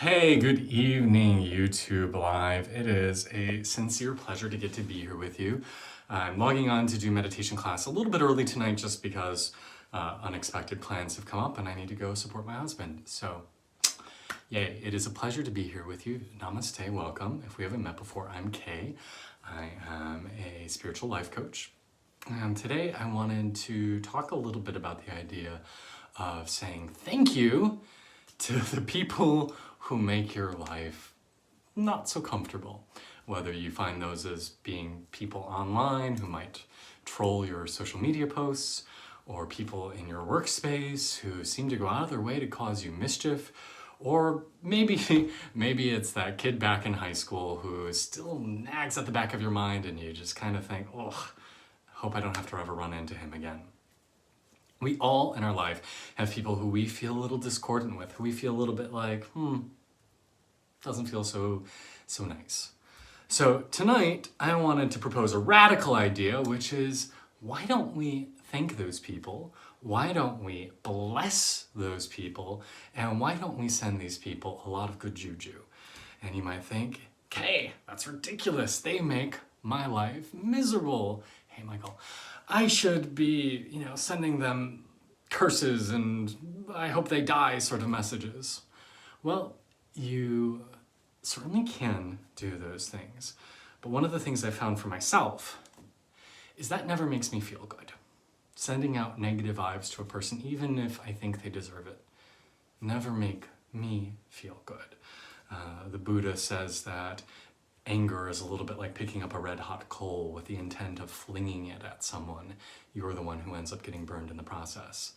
Hey, good evening, YouTube Live. It is a sincere pleasure to get to be here with you. I'm logging on to do meditation class a little bit early tonight just because unexpected plans have come up and I need to go support my husband. So, yay, it is a pleasure to be here with you. Namaste, welcome. If we haven't met before, I'm Kay. I am a spiritual life coach. And today I wanted to talk a little bit about the idea of saying thank you to the people who make your life not so comfortable. Whether you find those as being people online who might troll your social media posts, or people in your workspace who seem to go out of their way to cause you mischief, or maybe it's that kid back in high school who still nags at the back of your mind and you just kind of think, oh, hope I don't have to ever run into him again. We all in our life have people who we feel a little discordant with, who we feel a little bit like, doesn't feel so nice. So tonight I wanted to propose a radical idea, which is, why don't we thank those people? Why don't we bless those people? And why don't we send these people a lot of good juju? And you might think, okay, that's ridiculous. They make my life miserable. Hey, Michael, I should be, sending them curses and I hope they die sort of messages. Well, you certainly can do those things. But one of the things I found for myself is that never makes me feel good. Sending out negative vibes to a person, even if I think they deserve it, never make me feel good. The Buddha says that anger is a little bit like picking up a red hot coal with the intent of flinging it at someone. You're the one who ends up getting burned in the process.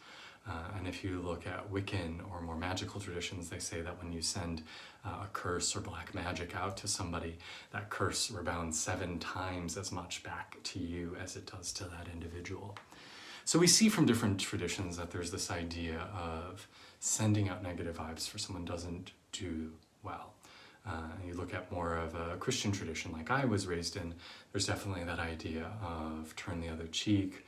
And if you look at Wiccan or more magical traditions, they say that when you send a curse or black magic out to somebody, that curse rebounds 7 times as much back to you as it does to that individual. So we see from different traditions that there's this idea of sending out negative vibes for someone doesn't do well. You look at more of a Christian tradition like I was raised in, there's definitely that idea of turn the other cheek,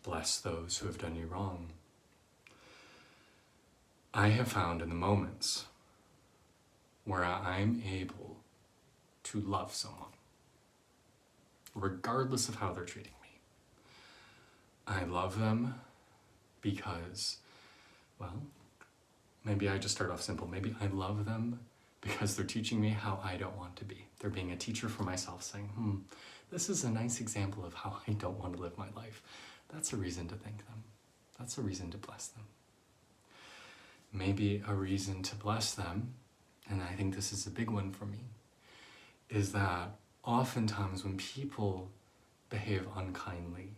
bless those who have done you wrong. I have found in the moments where I'm able to love someone, regardless of how they're treating me, I love them because, well, maybe I just start off simple. Maybe I love them because they're teaching me how I don't want to be. They're being a teacher for myself, saying, this is a nice example of how I don't want to live my life. That's a reason to thank them. That's a reason to bless them. Maybe a reason to bless them, and I think this is a big one for me, is that oftentimes when people behave unkindly,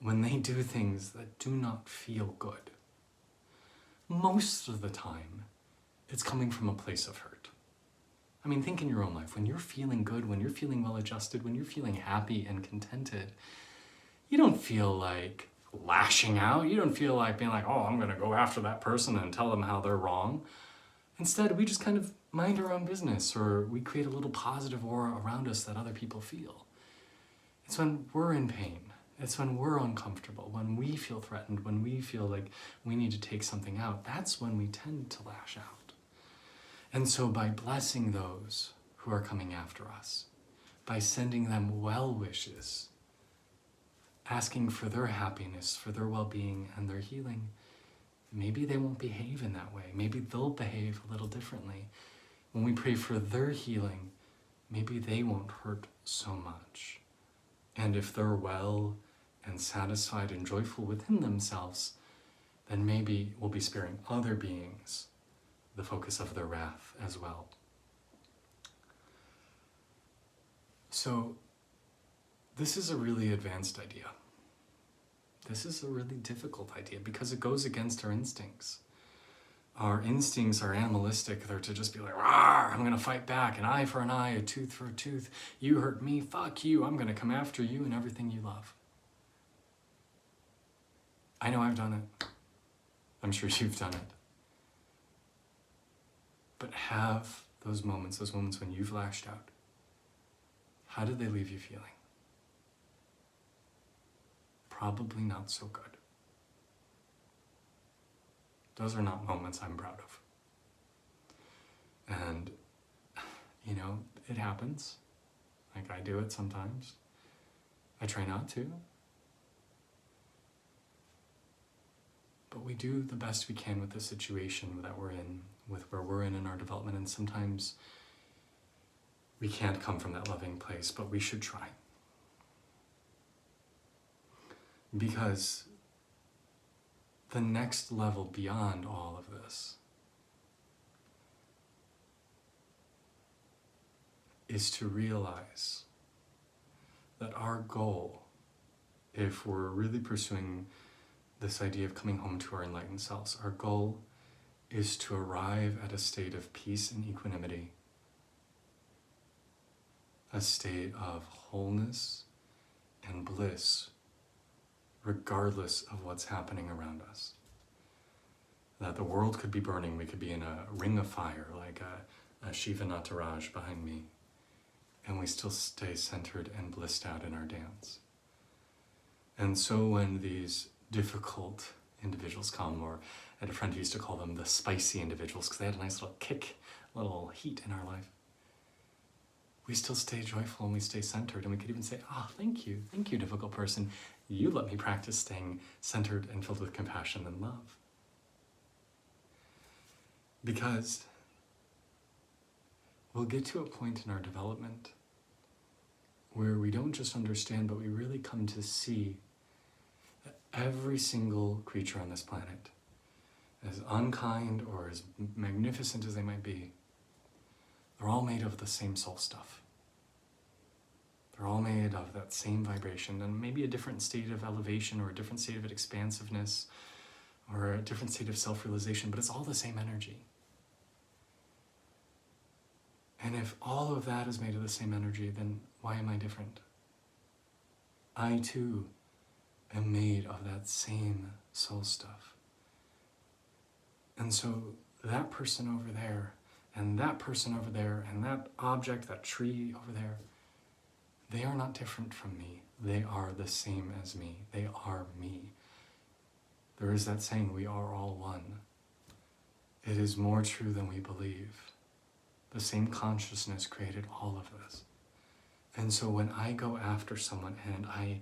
when they do things that do not feel good, most of the time, it's coming from a place of hurt. I mean, think in your own life. When you're feeling good, when you're feeling well-adjusted, when you're feeling happy and contented, you don't feel like lashing out. You don't feel like being like, oh, I'm going to go after that person and tell them how they're wrong. Instead, we just kind of mind our own business, or we create a little positive aura around us that other people feel. It's when we're in pain. It's when we're uncomfortable, when we feel threatened, when we feel like we need to take something out. That's when we tend to lash out. And so by blessing those who are coming after us, by sending them well wishes, asking for their happiness, for their well-being and their healing, maybe they won't behave in that way. Maybe they'll behave a little differently. When we pray for their healing, maybe they won't hurt so much. And if they're well and satisfied and joyful within themselves, then maybe we'll be sparing other beings the focus of their wrath as well. So this is a really advanced idea. This is a really difficult idea because it goes against our instincts. Our instincts are animalistic. They're to just be like, "Rawr, I'm going to fight back, an eye for an eye, a tooth for a tooth. You hurt me, fuck you, I'm going to come after you and everything you love." I know I've done it. I'm sure you've done it. But have those moments when you've lashed out, how did they leave you feeling? Probably not so good. Those are not moments I'm proud of. And, you know, it happens. Like, I do it sometimes. I try not to. But we do the best we can with the situation that we're in, with where we're in our development. And sometimes we can't come from that loving place, but we should try. Because the next level beyond all of this is to realize that our goal, if we're really pursuing this idea of coming home to our enlightened selves, our goal is to arrive at a state of peace and equanimity, a state of wholeness and bliss, regardless of what's happening around us. That the world could be burning, we could be in a ring of fire, like a Shiva Nataraj behind me, and we still stay centered and blissed out in our dance. And so when these difficult individuals come, or I had a friend who used to call them the spicy individuals, because they had a nice little kick, a little heat in our life, we still stay joyful and we stay centered, and we could even say, thank you, difficult person. You let me practice staying centered and filled with compassion and love. Because we'll get to a point in our development where we don't just understand, but we really come to see that every single creature on this planet, as unkind or as magnificent as they might be, they're all made of the same soul stuff. They're all made of that same vibration, and maybe a different state of elevation or a different state of expansiveness or a different state of self-realization, but it's all the same energy. And if all of that is made of the same energy, then why am I different? I too am made of that same soul stuff. And so that person over there, and that person over there, and that object, that tree over there, they are not different from me. They are the same as me. They are me. There is that saying, we are all one. It is more true than we believe. The same consciousness created all of this. And so when I go after someone and I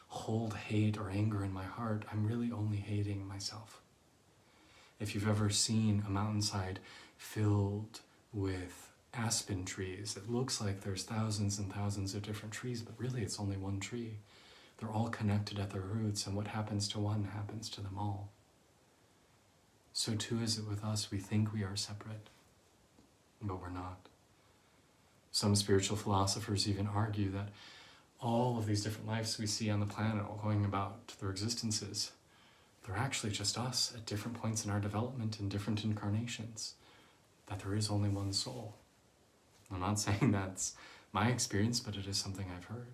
hold hate or anger in my heart, I'm really only hating myself. If you've ever seen a mountainside filled with aspen trees, it looks like there's thousands and thousands of different trees, but really it's only one tree. They're all connected at their roots, and what happens to one happens to them all. So too is it with us. We think we are separate, but we're not. Some spiritual philosophers even argue that all of these different lives we see on the planet, all going about their existences, they're actually just us at different points in our development in different incarnations, that there is only one soul. I'm not saying that's my experience, but it is something I've heard.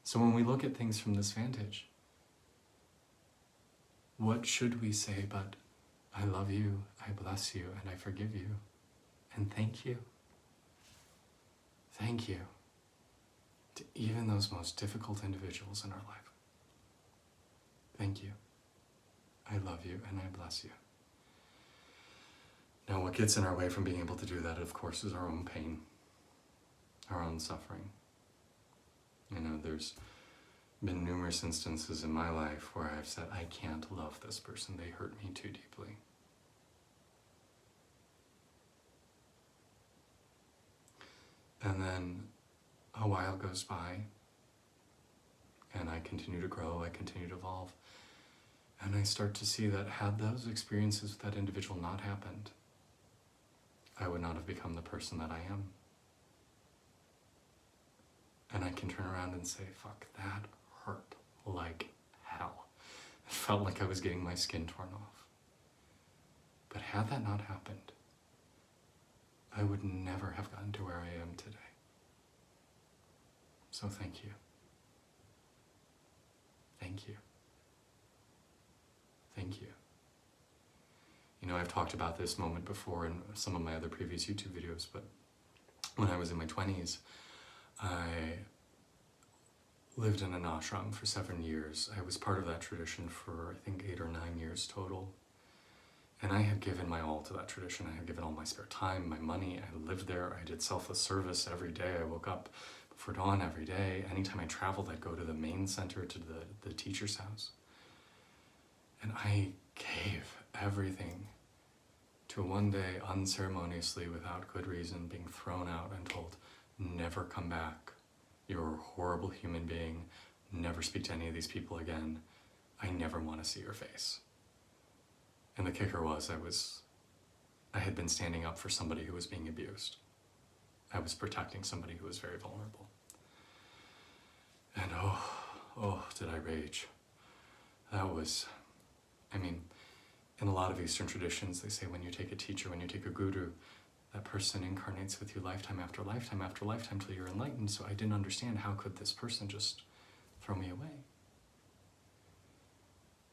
So when we look at things from this vantage, what should we say but, I love you, I bless you, and I forgive you, and thank you. Thank you to even those most difficult individuals in our life. Thank you. I love you and I bless you. Now, what gets in our way from being able to do that, of course, is our own pain, our own suffering. You know, there's been numerous instances in my life where I've said, I can't love this person, they hurt me too deeply. And then a while goes by, and I continue to grow, I continue to evolve, and I start to see that had those experiences with that individual not happened, I would not have become the person that I am. And I can turn around and say, fuck, that hurt like hell. It felt like I was getting my skin torn off. But had that not happened, I would never have gotten to where I am today. So thank you. Thank you. Thank you. You know, I've talked about this moment before in some of my other previous YouTube videos, but when I was in my 20s, I lived in an ashram for 7 years. I was part of that tradition for, I think, 8 or 9 years total. And I had given my all to that tradition. I had given all my spare time, my money. I lived there. I did selfless service every day. I woke up before dawn every day. Anytime I traveled, I'd go to the main center, to the teacher's house. And I gave everything to one day, unceremoniously, without good reason, being thrown out and told, never come back. You're a horrible human being. Never speak to any of these people again. I never want to see your face. And the kicker was, I had been standing up for somebody who was being abused. I was protecting somebody who was very vulnerable. And oh, did I rage. That was, in a lot of Eastern traditions, they say when you take a teacher, when you take a guru, that person incarnates with you lifetime after lifetime after lifetime till you're enlightened. So I didn't understand, how could this person just throw me away?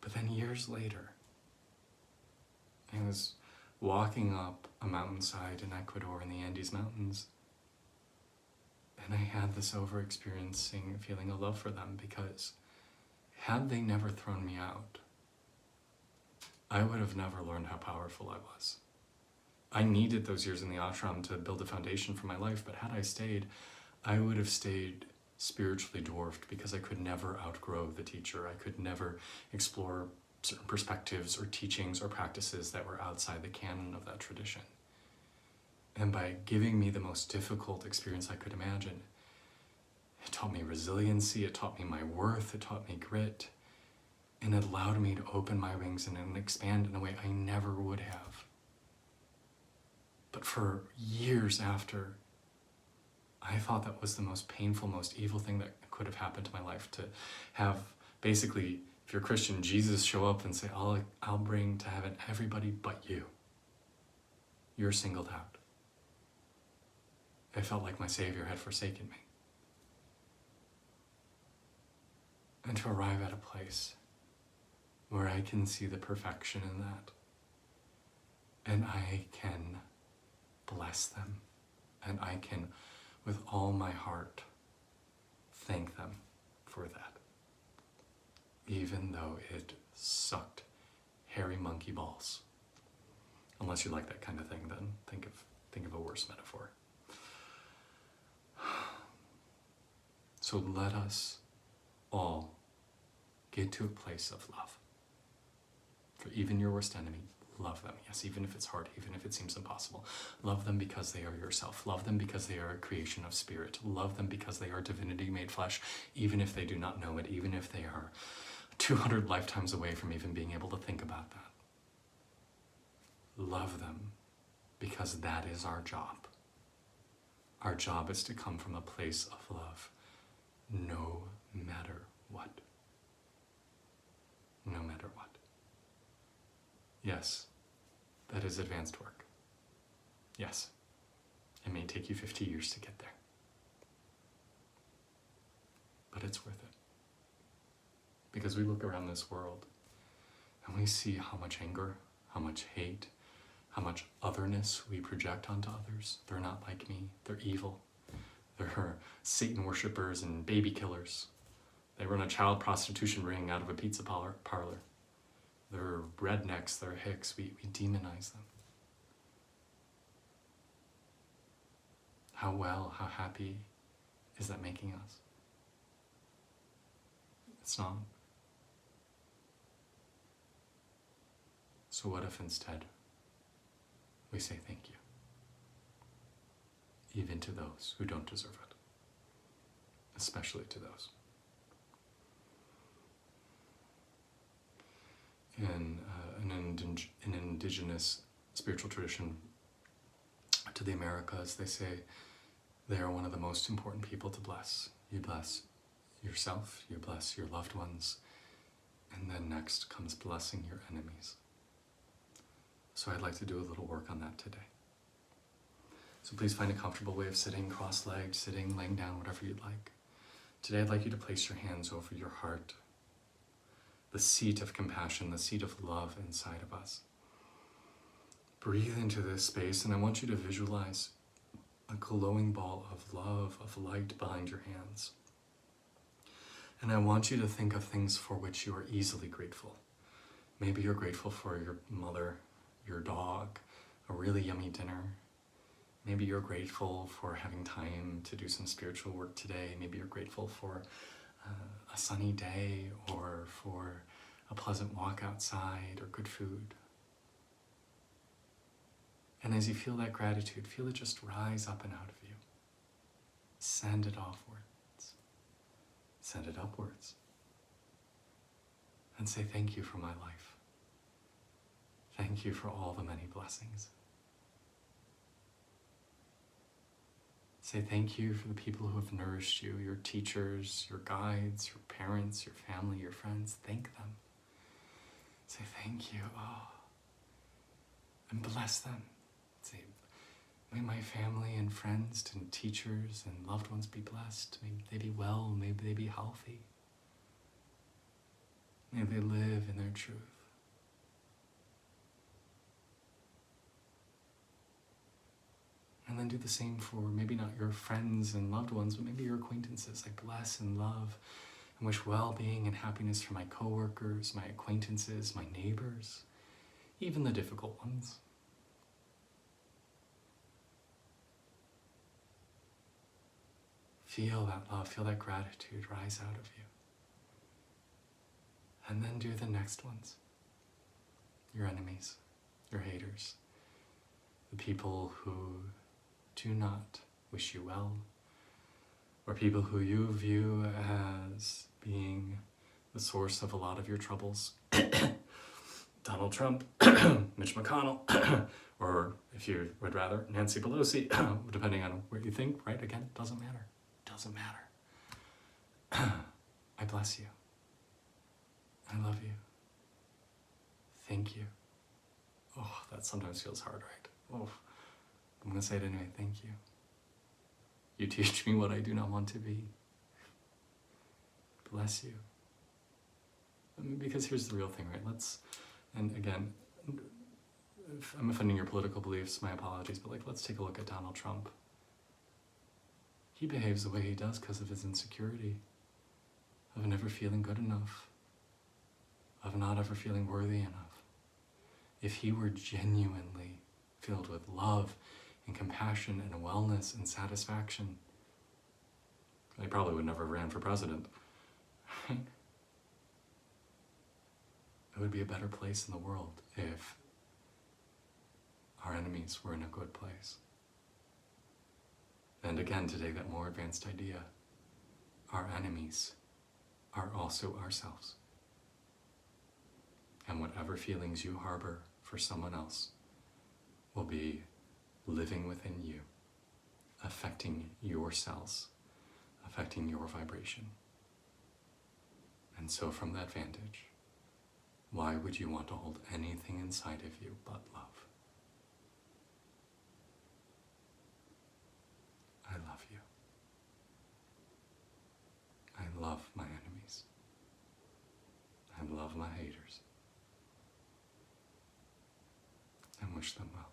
But then years later, I was walking up a mountainside in Ecuador in the Andes Mountains, and I had this over-experiencing feeling of love for them, because had they never thrown me out, I would have never learned how powerful I was. I needed those years in the ashram to build a foundation for my life, but had I stayed, I would have stayed spiritually dwarfed, because I could never outgrow the teacher. I could never explore certain perspectives or teachings or practices that were outside the canon of that tradition. And by giving me the most difficult experience I could imagine, it taught me resiliency, it taught me my worth, it taught me grit, and it allowed me to open my wings and expand in a way I never would have. But for years after, I thought that was the most painful, most evil thing that could have happened to my life, to have, basically, if you're a Christian, Jesus show up and say, I'll bring to heaven everybody but you. You're singled out. I felt like my Savior had forsaken me. And to arrive at a place where I can see the perfection in that, and I can bless them, and I can, with all my heart, thank them for that. Even though it sucked hairy monkey balls. Unless you like that kind of thing, then think of a worse metaphor. So let us all get to a place of love. For even your worst enemy, love them. Yes, even if it's hard, even if it seems impossible. Love them because they are yourself. Love them because they are a creation of spirit. Love them because they are divinity made flesh, even if they do not know it, even if they are 200 lifetimes away from even being able to think about that. Love them because that is our job. Our job is to come from a place of love, no matter what. No matter what. Yes, that is advanced work. Yes, it may take you 50 years to get there. But it's worth it. Because we look around this world and we see how much anger, how much hate, how much otherness we project onto others. They're not like me. They're evil. They're Satan worshippers and baby killers. They run a child prostitution ring out of a pizza parlor. They're rednecks, they're hicks. We demonize them. How happy is that making us? It's not. So what if instead we say thank you, even to those who don't deserve it, especially to those. In an indigenous spiritual tradition to the Americas, they say they are one of the most important people to bless. You bless yourself, you bless your loved ones, and then next comes blessing your enemies. So I'd like to do a little work on that today. So please find a comfortable way of sitting, cross-legged, sitting, laying down, whatever you'd like. Today I'd like you to place your hands over your heart, the seat of compassion, the seat of love inside of us. Breathe into this space, and I want you to visualize a glowing ball of love, of light behind your hands. And I want you to think of things for which you are easily grateful. Maybe you're grateful for your mother, your dog a really yummy dinner. Maybe you're grateful for having time to do some spiritual work today. Maybe you're grateful for a sunny day, or for a pleasant walk outside, or good food. And as you feel that gratitude, feel it just rise up and out of you. Send it offwards. Send it upwards. And say thank you for my life. Thank you for all the many blessings. Say thank you for the people who have nourished you, your teachers, your guides, your parents, your family, your friends. Thank them. Say thank you. Oh, and bless them. Say, may my family and friends and teachers and loved ones be blessed. May they be well. May they be healthy. May they live in their truth. And then do the same for maybe not your friends and loved ones, but maybe your acquaintances. I bless and love and wish well-being and happiness for my coworkers, my acquaintances, my neighbors, even the difficult ones. Feel that love, feel that gratitude rise out of you. And then do the next ones. Your enemies, your haters, the people who do not wish you well, or people who you view as being the source of a lot of your troubles. Donald Trump, Mitch McConnell, or if you would rather, Nancy Pelosi, depending on what you think, right? Again, it doesn't matter. It doesn't matter. I bless you. I love you. Thank you. Oh, that sometimes feels hard, right? Oh, I'm going to say it anyway. Thank you. You teach me what I do not want to be. Bless you. Because here's the real thing, right? And again, if I'm offending your political beliefs, my apologies, but let's take a look at Donald Trump. He behaves the way he does because of his insecurity, of never feeling good enough, of not ever feeling worthy enough. If he were genuinely filled with love and compassion and wellness and satisfaction, he probably would never have ran for president. Right? It would be a better place in the world if our enemies were in a good place. And again, to take that more advanced idea, our enemies are also ourselves. And whatever feelings you harbor for someone else will be living within you, affecting your cells, affecting your vibration. And so from that vantage, why would you want to hold anything inside of you but love? I love you. I love my enemies. I love my haters. And wish them well.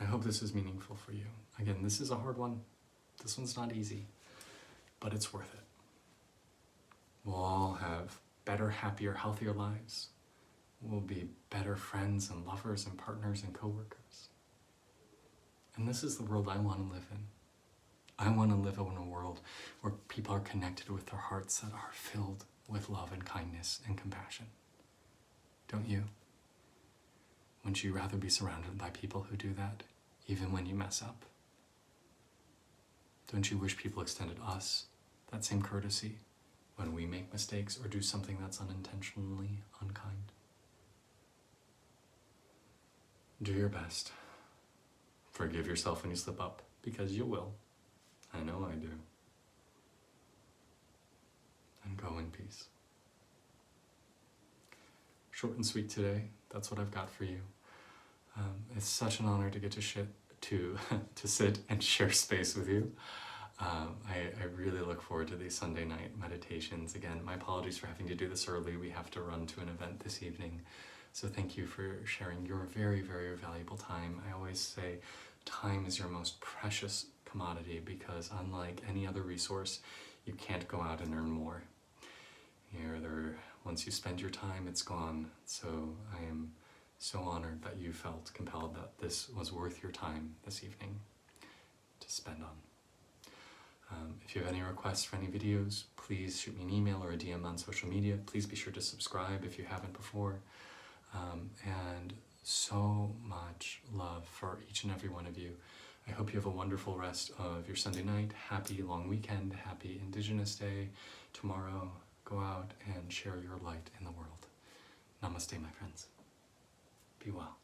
I hope this is meaningful for you. Again, this is a hard one. This one's not easy, but it's worth it. We'll all have better, happier, healthier lives. We'll be better friends and lovers and partners and coworkers. And this is the world I want to live in. I want to live in a world where people are connected with their hearts that are filled with love and kindness and compassion. Don't you? Wouldn't you rather be surrounded by people who do that, even when you mess up? Don't you wish people extended us that same courtesy when we make mistakes or do something that's unintentionally unkind? Do your best. Forgive yourself when you slip up, because you will. I know I do. And go in peace. Short and sweet today. That's what I've got for you. It's such an honor to get to sit and share space with you. I really look forward to these Sunday night meditations. Again, my apologies for having to do this early. We have to run to an event this evening. So thank you for sharing your very, very valuable time. I always say time is your most precious commodity, because unlike any other resource, you can't go out and earn more. Once you spend your time, it's gone. So I am so honored that you felt compelled that this was worth your time this evening to spend on. If you have any requests for any videos, please shoot me an email or a DM on social media. Please be sure to subscribe if you haven't before. And so much love for each and every one of you. I hope you have a wonderful rest of your Sunday night. Happy long weekend. Happy Indigenous Day. Tomorrow, go out and share your light in the world. Namaste, my friends. Be well.